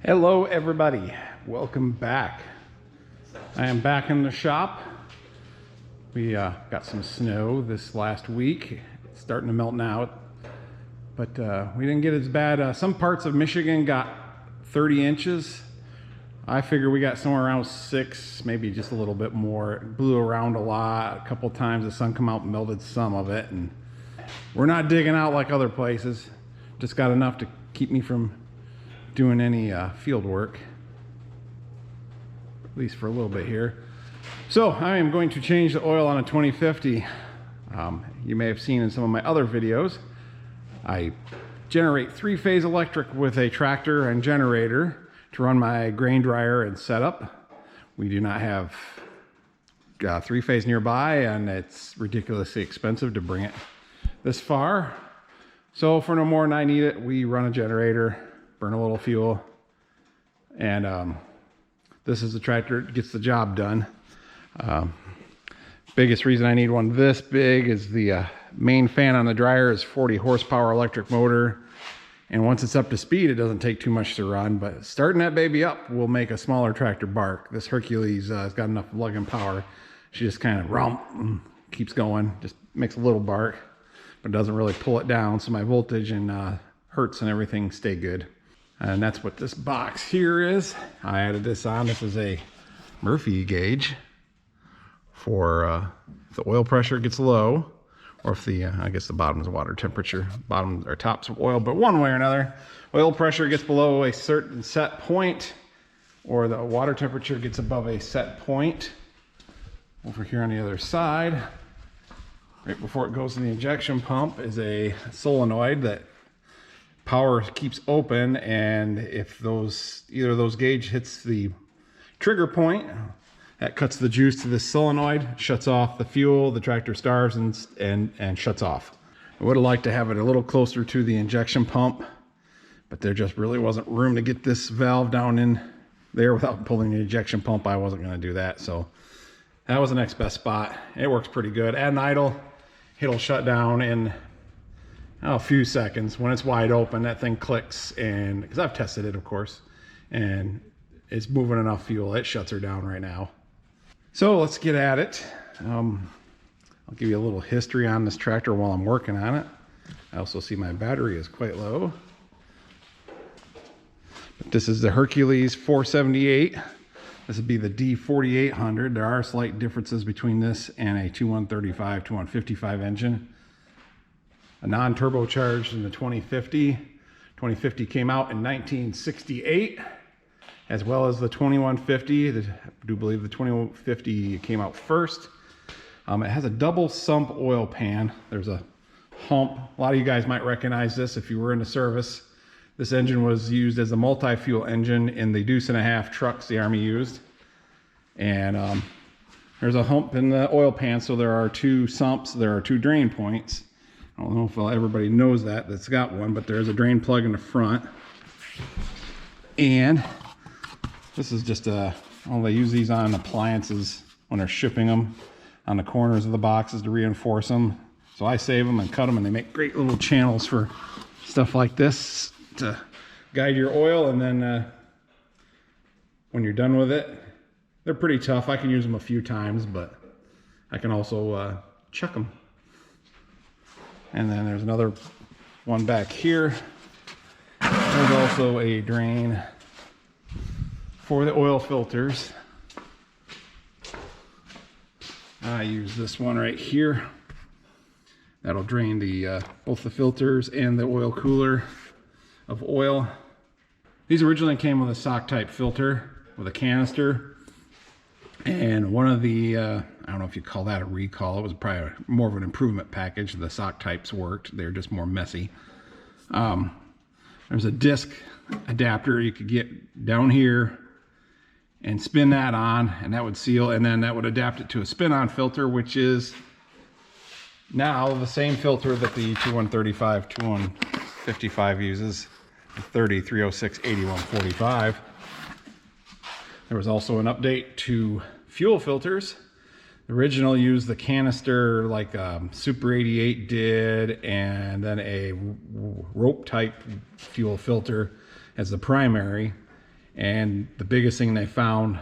Hello everybody, welcome back. I am back in the shop. We got some snow this last week. It's starting to melt now, but we didn't get as bad. Some parts of Michigan got 30 inches. I figure we got somewhere around 6, maybe just a little bit more. It blew around a lot. A couple times the sun come out and melted some of it, and we're not digging out like other places. Just got enough to keep me from doing any field work, at least for a little bit here. So I am going to change the oil on a 2050. You may have seen in some of my other videos, I generate 3-phase electric with a tractor and generator to run my grain dryer and setup. We do not have 3-phase nearby, and it's ridiculously expensive to bring it this far. So for no more than I need it, we run a generator, burn a little fuel, and this is the tractor that gets the job done. Biggest reason I need one this big is the main fan on the dryer is 40 horsepower electric motor, and once it's up to speed it doesn't take too much to run, but starting that baby up will make a smaller tractor bark. This Hercules has got enough lugging power. She just kind of rump and keeps going, just makes a little bark, but doesn't really pull it down, so my voltage and hertz and everything stay good. And that's what this box here is. I added this on. This is a Murphy gauge for if the oil pressure gets low, or if the I guess the bottom is water temperature, bottom or top's oil, but one way or another, oil pressure gets below a certain set point, or the water temperature gets above a set point. Over here on the other side, right before it goes in the injection pump, is a solenoid that power keeps open, and if either of those gauge hits the trigger point, that cuts the juice to this solenoid, shuts off the fuel, the tractor starves and shuts off. I would have liked to have it a little closer to the injection pump, but there just really wasn't room to get this valve down in there without pulling the injection pump. I wasn't going to do that, so that was the next best spot. It works pretty good. At an idle, it'll shut down in a few seconds. When it's wide open, that thing clicks, and because I've tested it, of course, and it's moving enough fuel, it shuts her down right now. So let's get at it. I'll give you a little history on this tractor while I'm working on it. I also see my battery is quite low. But this is the Hercules 478. This would be the D4800. There are slight differences between this and a 2135, 2155 engine. A non-turbocharged in the 2050. 2050 came out in 1968, as well as the 2150. I do believe the 2150 came out first. It has a double sump oil pan. There's a hump. A lot of you guys might recognize this if you were in the service. This engine was used as a multi-fuel engine in the Deuce and a Half trucks the Army used. And there's a hump in the oil pan, so there are 2 sumps, there are 2 drain points. I don't know if everybody knows that's got one, but there's a drain plug in the front. And this is just they use these on appliances when they're shipping them on the corners of the boxes to reinforce them. So I save them and cut them, and they make great little channels for stuff like this to guide your oil. And then when you're done with it, they're pretty tough. I can use them a few times, but I can also chuck them. And then there's another one back here. There's also a drain for the oil filters. I use this one right here. That'll drain the both the filters and the oil cooler of oil. These originally came with a sock type filter with a canister. And one of the, I don't know if you call that a recall, it was probably more of an improvement package. The sock types worked, they're just more messy. There's a disc adapter you could get down here and spin that on, and that would seal, and then that would adapt it to a spin-on filter, which is now the same filter that the 2135, 2155 uses, the 30, 306, 8145. There was also an update to fuel filters. The original used the canister like Super 88 did, and then a rope type fuel filter as the primary. And the biggest thing they found,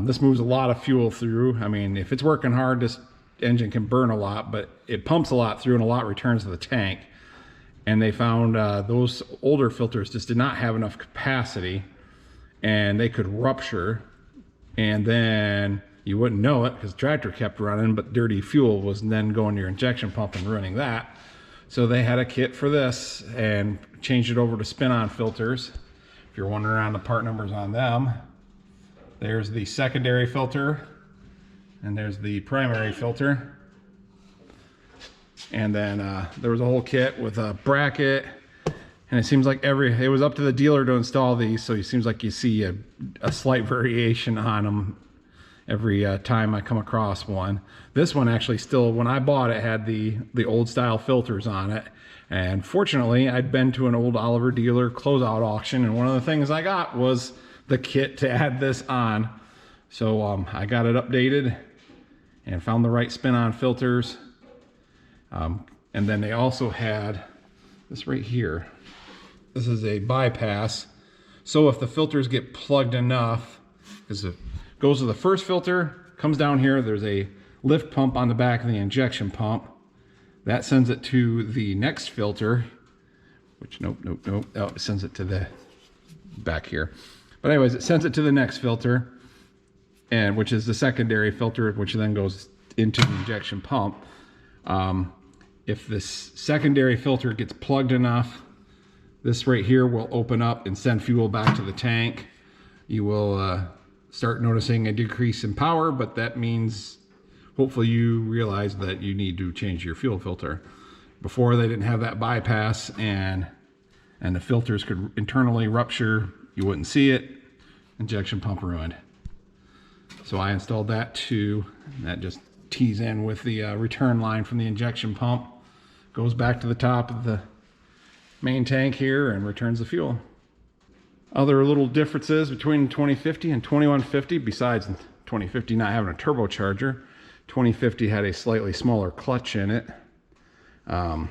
this moves a lot of fuel through. I mean, if it's working hard, this engine can burn a lot, but it pumps a lot through and a lot returns to the tank. And they found those older filters just did not have enough capacity, and they could rupture, and then you wouldn't know it because the tractor kept running, but dirty fuel was then going to your injection pump and ruining that. So they had a kit for this and changed it over to spin-on filters. If you're wondering on the part numbers on them, there's the secondary filter and there's the primary filter. And then there was a whole kit with a bracket, and it seems like it was up to the dealer to install these, so it seems like you see a slight variation on them every time I come across one. This one actually still, when I bought it, had the old style filters on it. And fortunately, I'd been to an old Oliver dealer closeout auction, and one of the things I got was the kit to add this on. So I got it updated and found the right spin-on filters. And then they also had this right here. This is a bypass. So if the filters get plugged enough, because it goes to the first filter, comes down here, there's a lift pump on the back of the injection pump. That sends it to the next filter, which nope. Oh, it sends it to the back here. But anyways, it sends it to the next filter, and which is the secondary filter, which then goes into the injection pump. If this secondary filter gets plugged enough, this right here will open up and send fuel back to the tank. You will start noticing a decrease in power, but that means hopefully you realize that you need to change your fuel filter. Before, they didn't have that bypass, and the filters could internally rupture. You wouldn't see it. Injection pump ruined. So I installed that too. That just tees in with the return line from the injection pump, goes back to the top of the main tank here and returns the fuel. Other little differences between 2050 and 2150, besides 2050 not having a turbocharger, 2050 had a slightly smaller clutch in it. The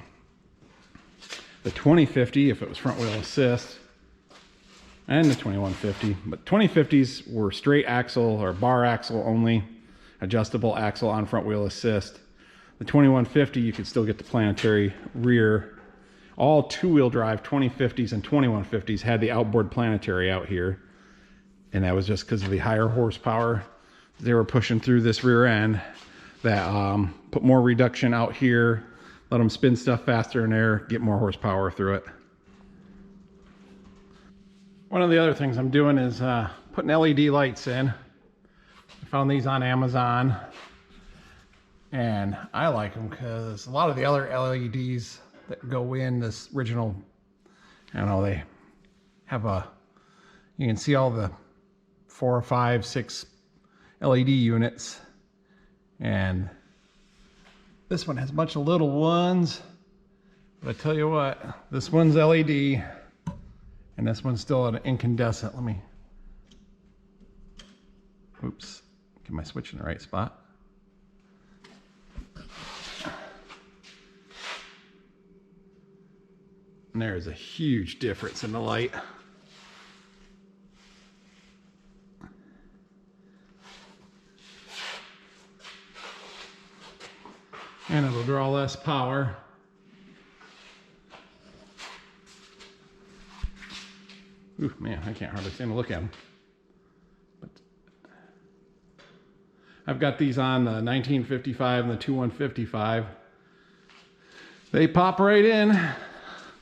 2050, if it was front wheel assist, and the 2150, but 2050s were straight axle or bar axle only, adjustable axle on front wheel assist. The 2150, you could still get the planetary rear. All two-wheel drive 2050s and 2150s had the outboard planetary out here, and that was just because of the higher horsepower they were pushing through this rear end that put more reduction out here, let them spin stuff faster in there, get more horsepower through it. One of the other things I'm doing is putting LED lights in. I found these on Amazon, and I like them because a lot of the other LEDs that go in this original, I don't know, they have you can see all the 4 or 5, 6 LED units, and this one has a bunch of little ones, but I tell you what, this one's LED and this one's still an incandescent. Let me, oops, get my switch in the right spot. And there's a huge difference in the light. And it'll draw less power. Ooh, man, I can't hardly stand to look at them. But I've got these on the 1955 and the 2155. They pop right in.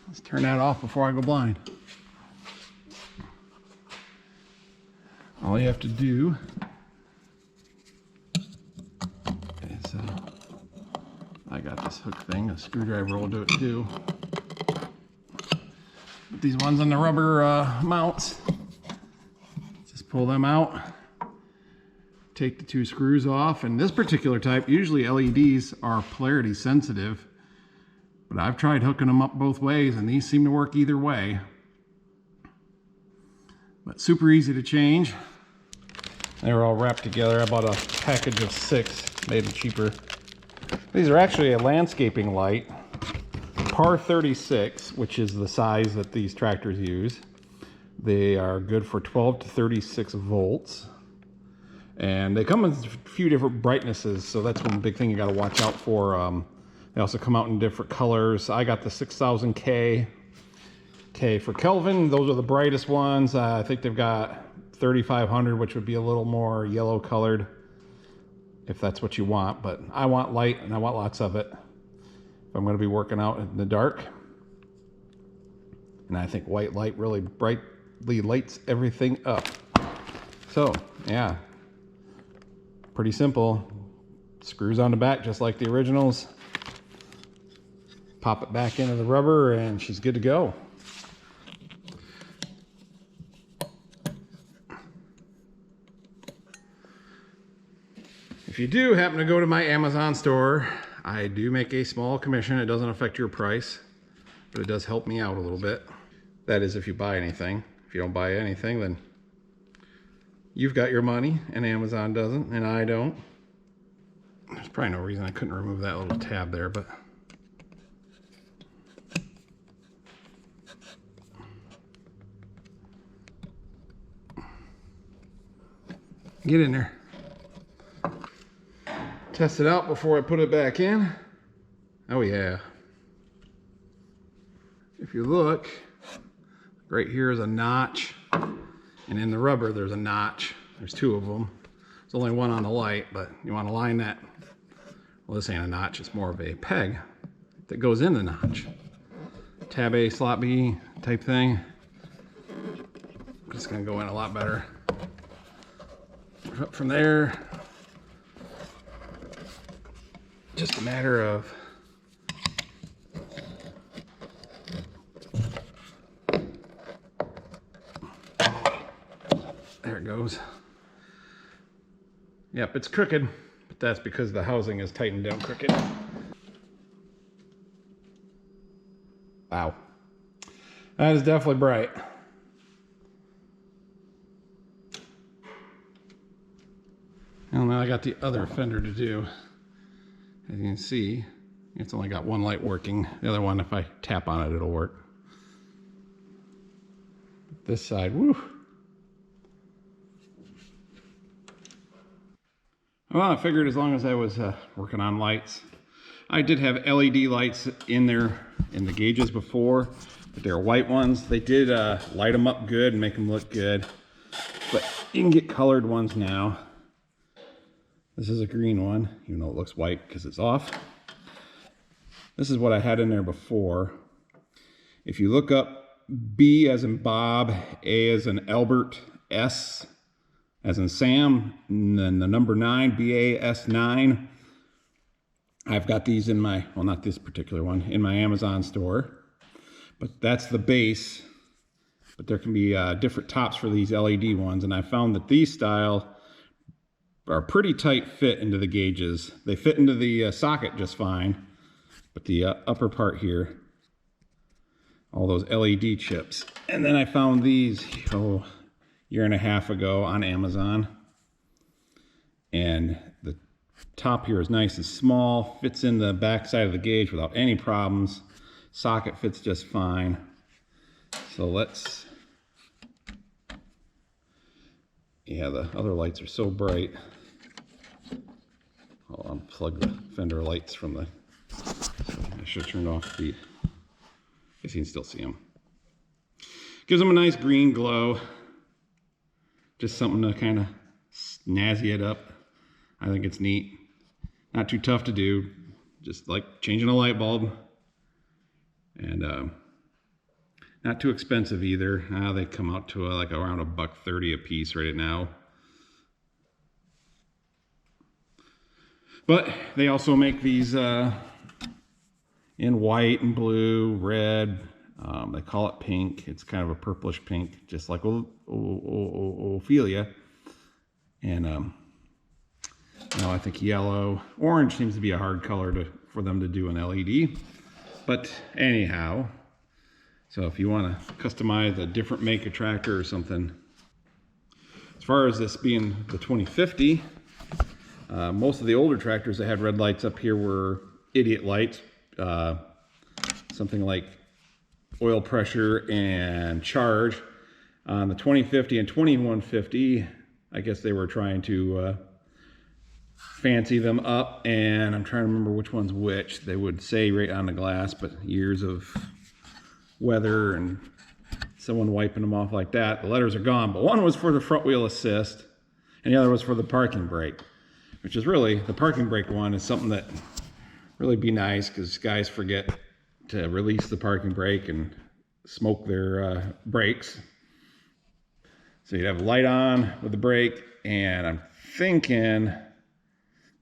Let's turn that off before I go blind. All you have to do is, I got this hook thing, a screwdriver will do it too. Put these ones on the rubber mounts. Just pull them out. Take the 2 screws off. And this particular type, usually LEDs are polarity sensitive. But I've tried hooking them up both ways, and these seem to work either way. But super easy to change. They were all wrapped together. I bought a package of 6, made them cheaper. These are actually a landscaping light, par 36, which is the size that these tractors use. They are good for 12 to 36 volts. And they come in a few different brightnesses, so that's one big thing you got to watch out for. They also come out in different colors. I got the 6000K. Okay, for Kelvin, those are the brightest ones. I think they've got 3500, which would be a little more yellow colored, if that's what you want. But I want light, and I want lots of it if I'm going to be working out in the dark. And I think white light really brightly lights everything up. So, yeah. Pretty simple. Screws on the back just like the originals. Pop it back into the rubber and she's good to go. If you do happen to go to my Amazon store, I do make a small commission. It doesn't affect your price, but it does help me out a little bit. That is if you buy anything. If you don't buy anything, then you've got your money and Amazon doesn't, and I don't. There's probably no reason I couldn't remove that little tab there, but get in there. Test it out before I put it back in. Oh yeah. If you look, right here is a notch, and in the rubber there's a notch. There's two of them. There's only one on the light, but you want to line that. Well, this ain't a notch, it's more of a peg that goes in the notch. Tab A, slot B type thing. It's gonna go in a lot better. Up from there, just a matter of there it goes. Yep, it's crooked, but that's because the housing is tightened down crooked. Wow. That is definitely bright. And now I got the other fender to do. As you can see, it's only got one light working. The other one, if I tap on it, it'll work. This side, woo. Well, I figured as long as I was working on lights. I did have LED lights in there in the gauges before, but they're white ones. They did light them up good and make them look good. But you can get colored ones now. This is a green one, even though it looks white because it's off. This is what I had in there before. If you look up B as in Bob, A as in Albert, S as in Sam, and then the number 9, BAS9. I've got these in my, well, not this particular one, in my Amazon store. But that's the base. But there can be different tops for these LED ones, and I found that these style are pretty tight fit into the gauges. They fit into the socket just fine, but the upper part here, all those LED chips. And then I found these, oh, year and a half ago on Amazon. And the top here is nice and small, fits in the back side of the gauge without any problems. Socket fits just fine. So let's, yeah, the other lights are so bright. I'll unplug the fender lights from the, I should have turned off the, I guess you can still see them. Gives them a nice green glow. Just something to kind of snazzy it up. I think it's neat. Not too tough to do. Just like changing a light bulb. And not too expensive either. They come out to like around $1.30 a piece right now. But they also make these in white and blue, red. They call it pink. It's kind of a purplish pink, just like Ophelia. And I think yellow. Orange seems to be a hard color for them to do an LED. But anyhow, so if you want to customize a different make of tractor or something. As far as this being the 2050, most of the older tractors that had red lights up here were idiot lights. Something like oil pressure and charge. On the 2050 and 2150, I guess they were trying to fancy them up, and I'm trying to remember which one's which. They would say right on the glass, but years of weather and someone wiping them off like that, the letters are gone. But one was for the front wheel assist, and the other was for the parking brake, which is really, the parking brake one is something that really be nice, because guys forget to release the parking brake and smoke their brakes. So you'd have a light on with the brake, and I'm thinking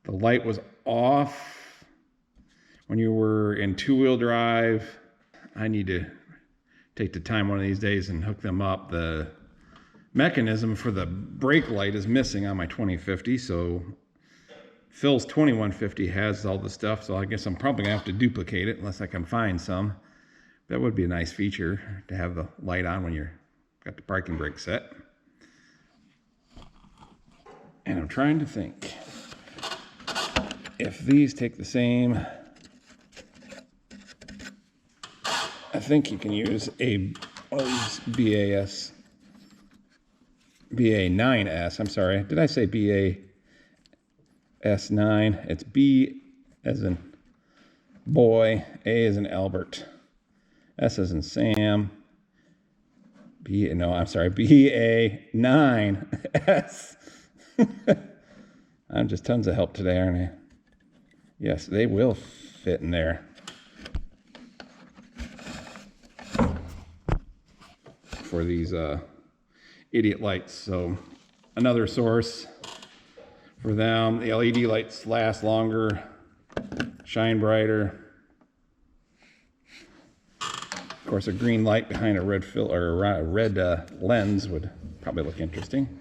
the light was off when you were in two-wheel drive. I need to take the time one of these days and hook them up. The mechanism for the brake light is missing on my 2050, so Phil's 2150 has all the stuff, so I guess I'm probably gonna have to duplicate it unless I can find some. That would be a nice feature to have the light on when you're got the parking brake set. And I'm trying to think if these take the same. I think you can use one of these BA9S. I'm sorry, did I say BAS9? It's B as in boy, A as in Albert, S as in Sam, BA9S. I'm just tons of help today, aren't I? Yes, they will fit in there. For these idiot lights. So another source for them. The LED lights last longer, shine brighter. Of course, a green light behind a red lens would probably look interesting.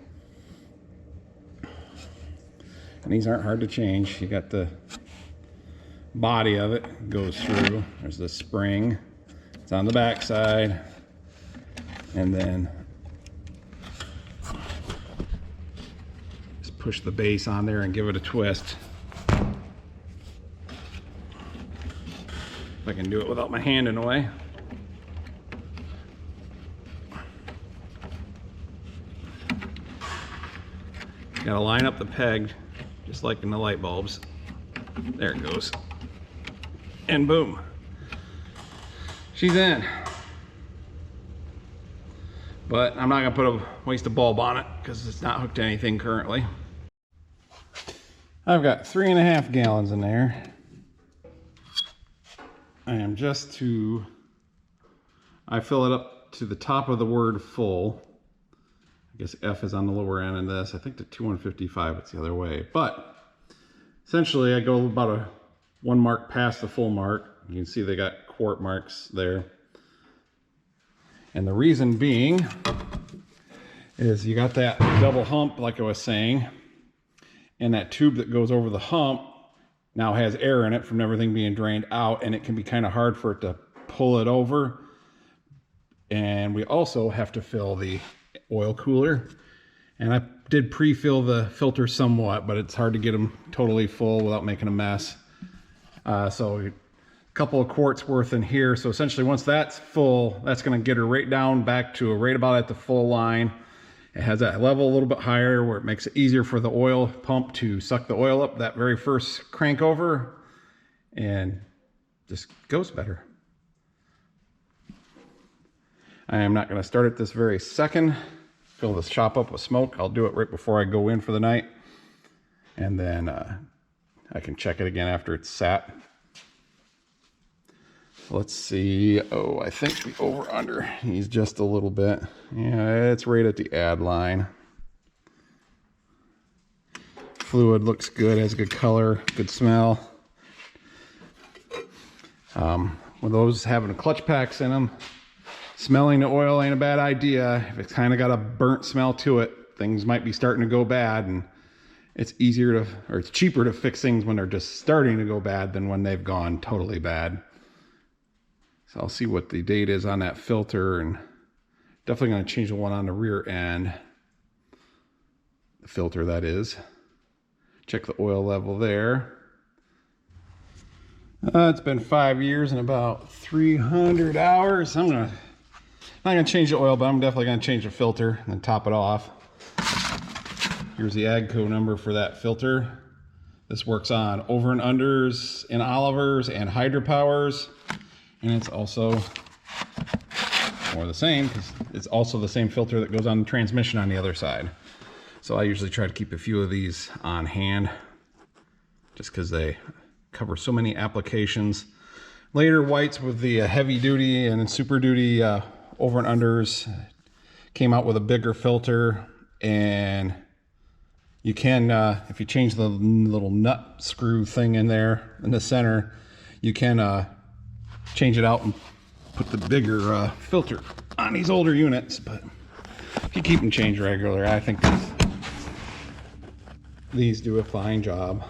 And these aren't hard to change. You got the body of it goes through. There's the spring. It's on the back side. And then just push the base on there and give it a twist. If I can do it without my hand in the way. Gotta line up the peg just like in the light bulbs. There it goes. And boom. She's in. But I'm not gonna waste a bulb on it because it's not hooked to anything currently. I've got 3.5 gallons in there. I fill it up to the top of the word full. I guess F is on the lower end of this. I think the 2155 it's the other way. But essentially I go about 1 mark past the full mark. You can see they got quart marks there. And the reason being is you got that double hump, like I was saying, and that tube that goes over the hump now has air in it from everything being drained out, and it can be kind of hard for it to pull it over. And we also have to fill the oil cooler. And I did pre-fill the filter somewhat, but it's hard to get them totally full without making a mess. So a couple of quarts worth in here. So essentially once that's full, that's gonna get her right down back to right about at the full line. It has that level a little bit higher where it makes it easier for the oil pump to suck the oil up that very first crank over, and just goes better. I am not gonna start it this very second. Fill this shop up with smoke. I'll do it right before I go in for the night. And then I can check it again after it's sat. Let's see. Oh, I think the over under needs just a little bit. Yeah, it's right at the add line. Fluid looks good, has a good color, good smell. With those having clutch packs in them, smelling the oil ain't a bad idea. If it's kind of got a burnt smell to it, things might be starting to go bad, and it's easier to, or it's cheaper to fix things when they're just starting to go bad than when they've gone totally bad. So I'll see what the date is on that filter, and definitely going to change the one on the rear end. The filter, that is. Check the oil level there. It's been 5 years and about 300 hours. I'm going to Not gonna change the oil, but I'm definitely gonna change the filter and then top it off. Here's the AGCO number for that filter. This works on over and unders in Olivers and hydropowers. And it's also more the same because it's also the same filter that goes on the transmission on the other side. So I usually try to keep a few of these on hand just because they cover so many applications. Later whites with the heavy duty and super duty over and unders came out with a bigger filter, and you can, if you change the little nut screw thing in there in the center, you can change it out and put the bigger filter on these older units. But if you keep them changed regular, I think these do a fine job.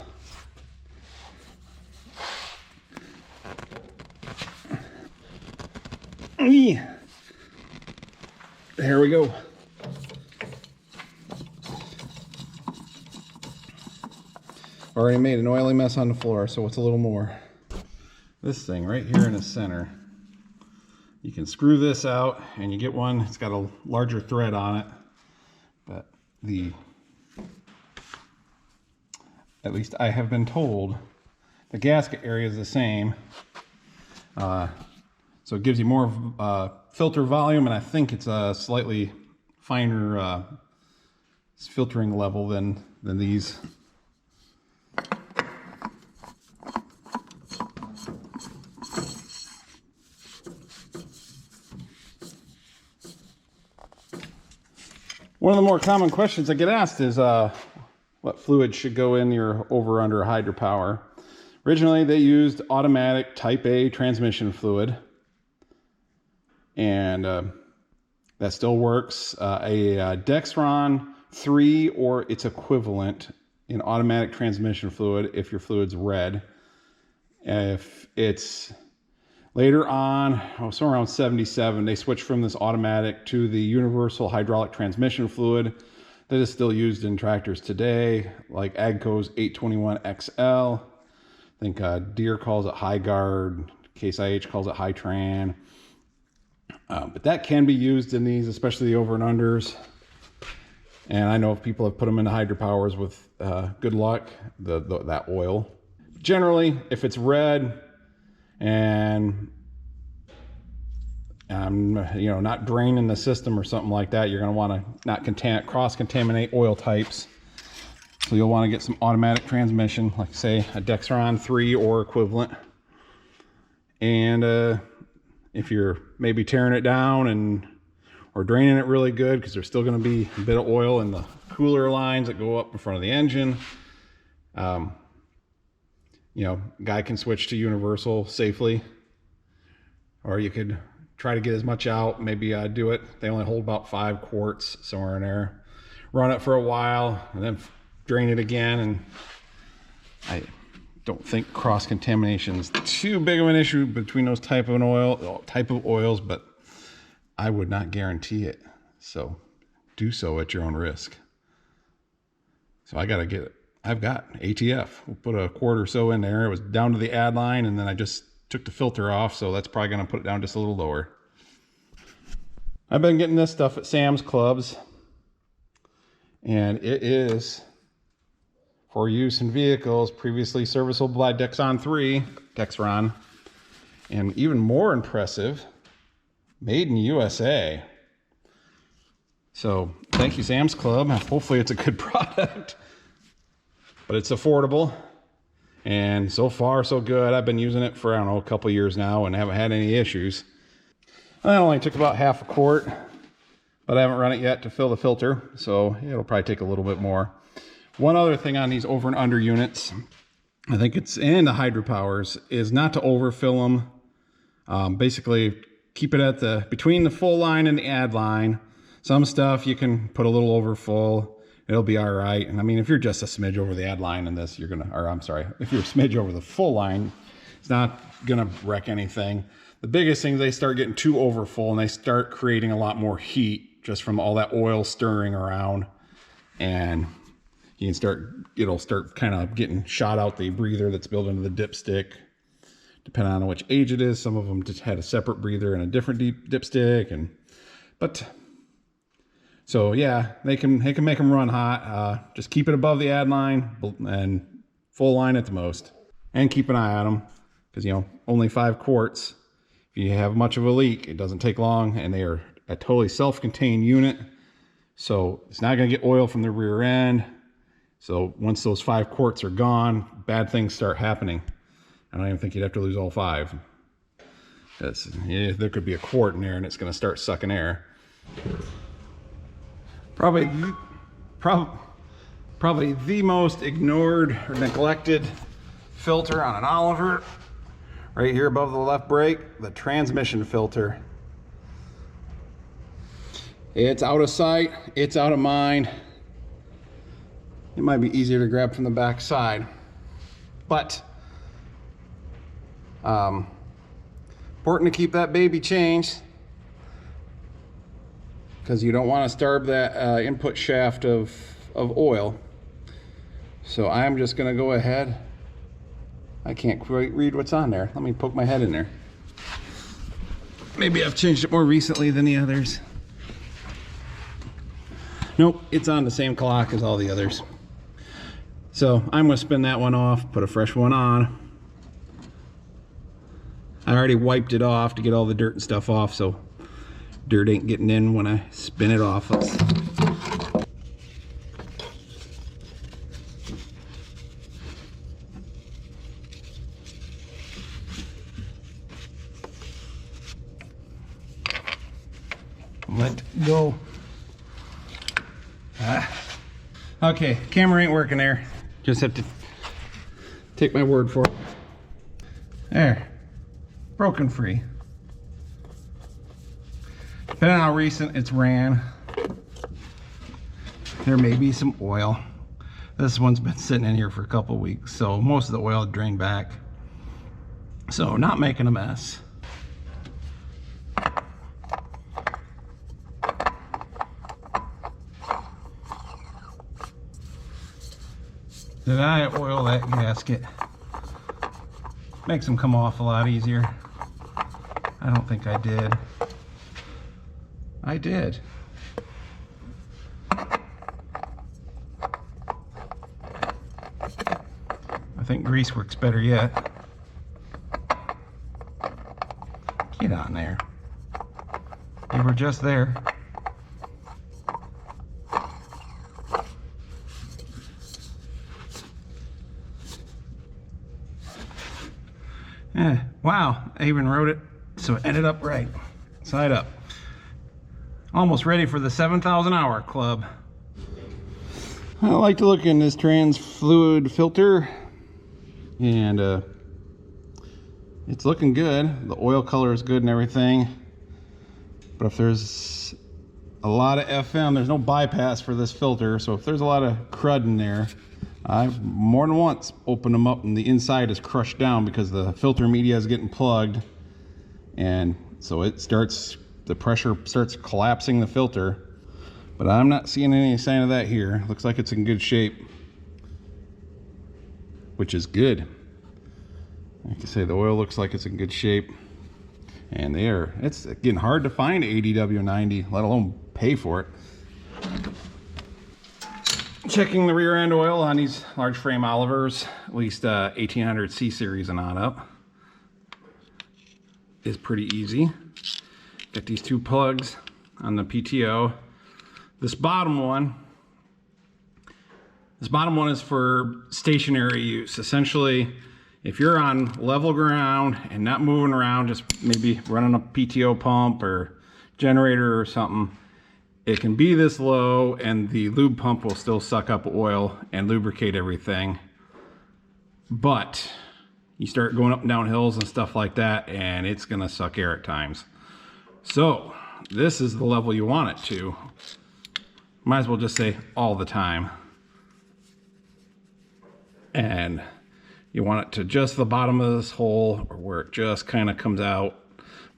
There we go. Already made an oily mess on the floor, so it's a little more. This thing right here in the center, you can screw this out and you get one. It's got a larger thread on it, but at least I have been told, the gasket area is the same. So it gives you more filter volume, and I think it's a slightly finer filtering level than these. One of the more common questions I get asked is what fluid should go in your over-under hydropower. Originally, they used automatic Type A transmission fluid, and that still works. A Dexron 3 or its equivalent in automatic transmission fluid if your fluid's red. If it's later on, somewhere around 77, they switched from this automatic to the universal hydraulic transmission fluid that is still used in tractors today, like AGCO's 821XL. I think Deere calls it High Guard, Case IH calls it High Tran. But that can be used in these, especially the over and unders. And I know if people have put them into hydropowers with good luck, that oil. Generally, if it's red and not draining the system or something like that, you're going to want to not cross-contaminate oil types. So you'll want to get some automatic transmission, like say a Dexron 3 or equivalent. And if you're maybe tearing it down or draining it really good, because there's still going to be a bit of oil in the cooler lines that go up in front of the engine, guy can switch to universal safely, or you could try to get as much out. Maybe do it. They only hold about 5 quarts, somewhere in there. Run it for a while and then drain it again. And I don't think cross contamination is too big of an issue between those type of oils, but I would not guarantee it. So do so at your own risk. So I've got ATF. We'll put a quart or so in there. It was down to the add line, and then I just took the filter off, so that's probably going to put it down just a little lower. I've been getting this stuff at Sam's Clubs, and it is for use in vehicles previously serviceable by Dexron, and even more impressive, made in USA. So thank you, Sam's Club. Hopefully it's a good product, but it's affordable, and so far so good. I've been using it for, a couple years now and haven't had any issues. I only took about half a quart, but I haven't run it yet to fill the filter, so it'll probably take a little bit more. One other thing on these over and under units, I think it's in the hydropowers, is not to overfill them. Basically, keep it at between the full line and the add line. Some stuff you can put a little over full, it'll be all right. And I mean, if you're just a smidge over the add line in this, if you're a smidge over the full line, it's not gonna wreck anything. The biggest thing is they start getting too over full and they start creating a lot more heat just from all that oil stirring around, and it'll start kind of getting shot out the breather that's built into the dipstick. Depending on which age it is, some of them just had a separate breather and a different dipstick, and But so yeah, they can make them run hot. Just keep it above the add line and full line at the most, and keep an eye on them, because you know, only 5 quarts. If you have much of a leak, it doesn't take long, and they are a totally self-contained unit, so it's not going to get oil from the rear end. So once those 5 quarts are gone, bad things start happening. I don't even think you'd have to lose all 5. Yeah, there could be a quart in there and it's going to start sucking air. Probably the most ignored or neglected filter on an Oliver, right here above the left brake, the transmission filter. It's out of sight, it's out of mind. It might be easier to grab from the back side, but important to keep that baby changed, because you don't want to starve that input shaft of oil. So I'm just going to go ahead. I can't quite read what's on there. Let me poke my head in there. Maybe I've changed it more recently than the others. Nope, it's on the same clock as all the others. So I'm going to spin that one off, put a fresh one on. I already wiped it off to get all the dirt and stuff off, so dirt ain't getting in when I spin it off. Let go. Okay, camera ain't working there. Just have to take my word for it. There. Broken free. Depending on how recent it's ran, there may be some oil. This one's been sitting in here for a couple weeks, so most of the oil drained back. So not making a mess. Did I oil that gasket? Makes them come off a lot easier. I don't think I did. I did. I think grease works better yet. Get on there. You were just there. Wow, I even wrote it so it ended up right. Side up. Almost ready for the 7,000 hour club. I like to look in this trans fluid filter, and it's looking good. The oil color is good and everything, but if there's a lot of FM, there's no bypass for this filter, so if there's a lot of crud in there, I've more than once opened them up and the inside is crushed down because the filter media is getting plugged, and so the pressure starts collapsing the filter. But I'm not seeing any sign of that here. Looks like it's in good shape, which is good. Like I say, the oil looks like it's in good shape, and it's getting hard to find ADW 90, let alone pay for it. Checking the rear end oil on these large frame Olivers, at least 1800 C series and on up, is pretty easy. Got these 2 plugs on the PTO. This bottom one is for stationary use. Essentially, if you're on level ground and not moving around, just maybe running a PTO pump or generator or something, it can be this low and the lube pump will still suck up oil and lubricate everything. But you start going up and down hills and stuff like that, and it's gonna suck air at times. So this is the level you want it to. Might as well just say all the time. And you want it to just the bottom of this hole, or where it just kind of comes out.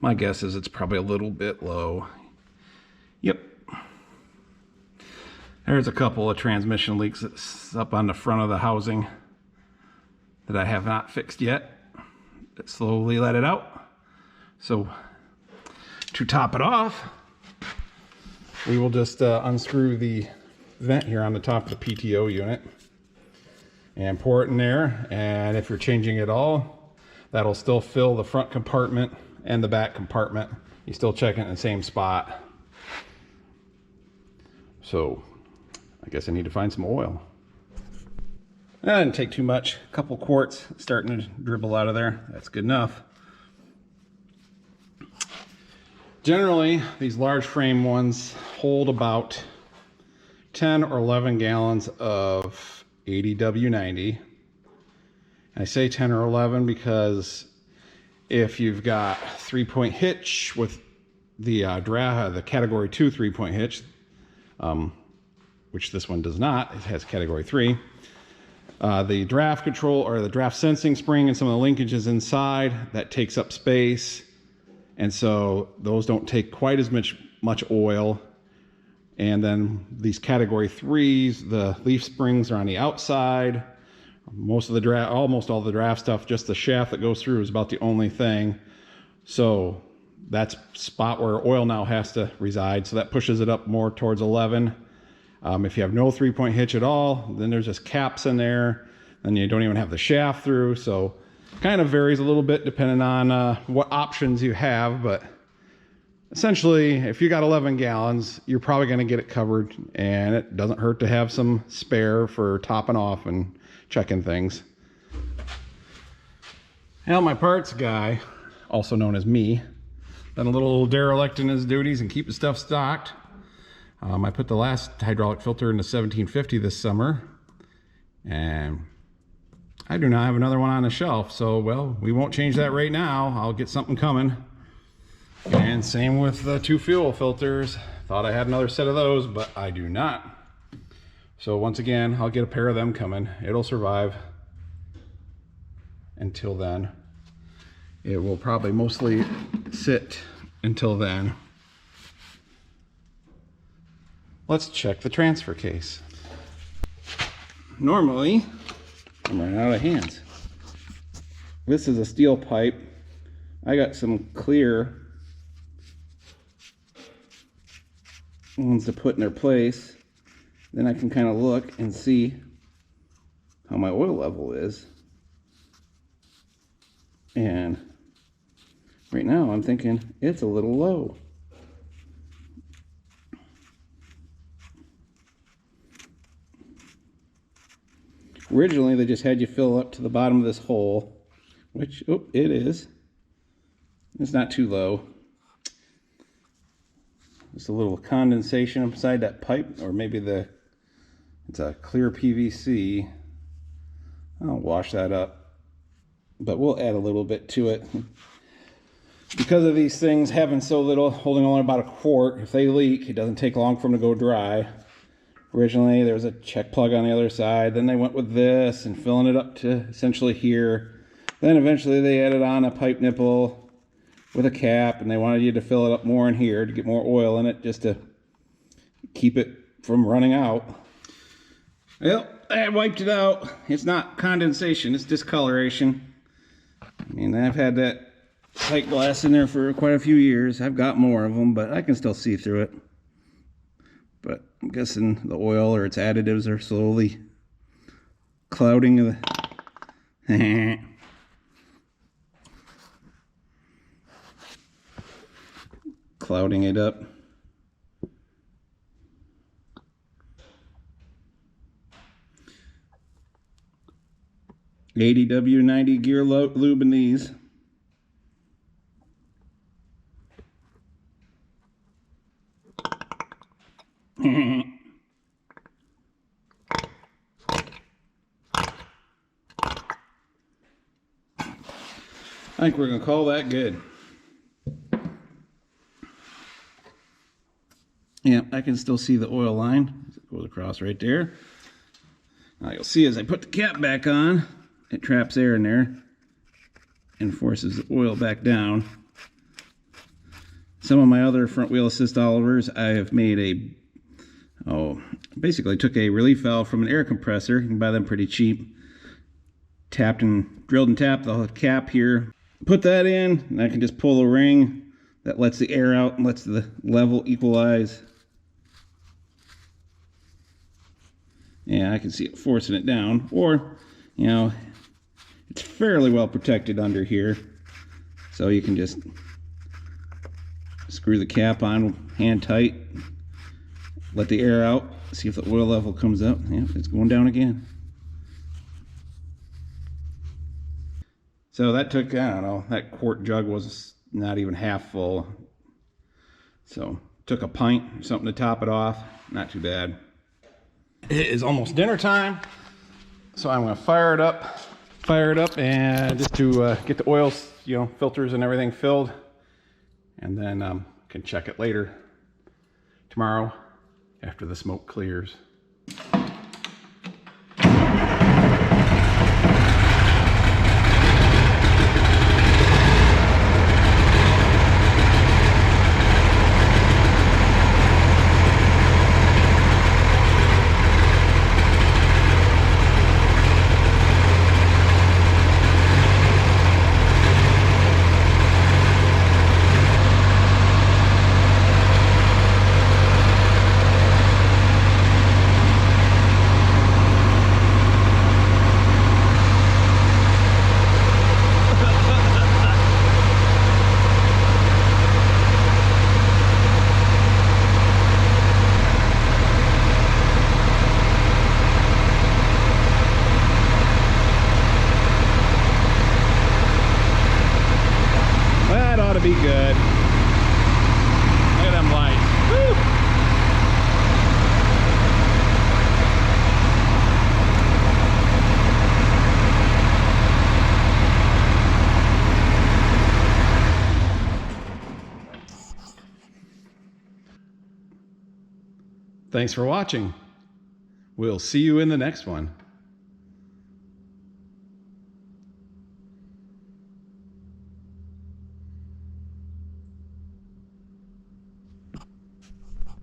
My guess is it's probably a little bit low. Yep. There's a couple of transmission leaks that's up on the front of the housing that I have not fixed yet. Slowly let it out. So to top it off, we will just unscrew the vent here on the top of the PTO unit and pour it in there. And if you're changing it all, that'll still fill the front compartment and the back compartment. You still check it in the same spot. So I guess I need to find some oil. That didn't take too much. A couple quarts starting to dribble out of there. That's good enough. Generally, these large frame ones hold about 10 or 11 gallons of 80W90. I say 10 or 11 because if you've got 3-point hitch with the the category 2 3-point hitch, which this one does not, it has category 3. The draft control or the draft sensing spring and some of the linkages inside, that takes up space. And so those don't take quite as much oil. And then these category 3s, the leaf springs are on the outside. Most of the draft, almost all the draft stuff, just the shaft that goes through is about the only thing. So that's spot where oil now has to reside. So that pushes it up more towards 11. If you have no 3-point hitch at all, then there's just caps in there. Then you don't even have the shaft through. So kind of varies a little bit depending on what options you have. But essentially, if you got 11 gallons, you're probably going to get it covered. And it doesn't hurt to have some spare for topping off and checking things. Now, my parts guy, also known as me, been a little derelict in his duties and keeping stuff stocked. I put the last hydraulic filter in the 1750 this summer, and I do not have another one on the shelf. So, well, we won't change that right now. I'll get something coming. And same with the 2 fuel filters. Thought I had another set of those, but I do not. So once again, I'll get a pair of them coming. It'll survive until then. It will probably mostly sit until then. Let's check the transfer case. Normally, I'm running out of hands. This is a steel pipe. I got some clear ones to put in their place. Then I can kind of look and see how my oil level is. And right now I'm thinking it's a little low. Originally, they just had you fill up to the bottom of this hole, which, oh, it is. It's not too low. Just a little condensation inside that pipe, or maybe it's a clear PVC. I'll wash that up, but we'll add a little bit to it. Because of these things having so little, holding only about a quart, if they leak, it doesn't take long for them to go dry. Originally, there was a check plug on the other side. Then they went with this and filling it up to essentially here. Then eventually they added on a pipe nipple with a cap, and they wanted you to fill it up more in here to get more oil in it, just to keep it from running out. Well, I wiped it out. It's not condensation, it's discoloration. I mean, I've had that sight glass in there for quite a few years. I've got more of them, but I can still see through it. But I'm guessing the oil or its additives are slowly clouding the clouding it up. $80W90 gear lube in these. I think we're going to call that good. Yeah, I can still see the oil line. It goes across right there. Now you'll see as I put the cap back on, it traps air in there and forces the oil back down. Some of my other front wheel assist Olivers, I have made basically took a relief valve from an air compressor. You can buy them pretty cheap. Tapped and drilled and tapped the cap here. Put that in, and I can just pull the ring that lets the air out and lets the level equalize. Yeah, I can see it forcing it down. Or, you know, it's fairly well protected under here. So you can just screw the cap on, hand tight, let the air out, see if the oil level comes up. Yeah, it's going down again. So that took, I don't know, that quart jug was not even half full. So took a pint or something to top it off. Not too bad. It is almost dinner time. So I'm gonna fire it up and just to get the oil, you know, filters and everything filled. And then can check it later tomorrow after the smoke clears. To be good. Look at them lights. Woo! Thanks for watching. We'll see you in the next one.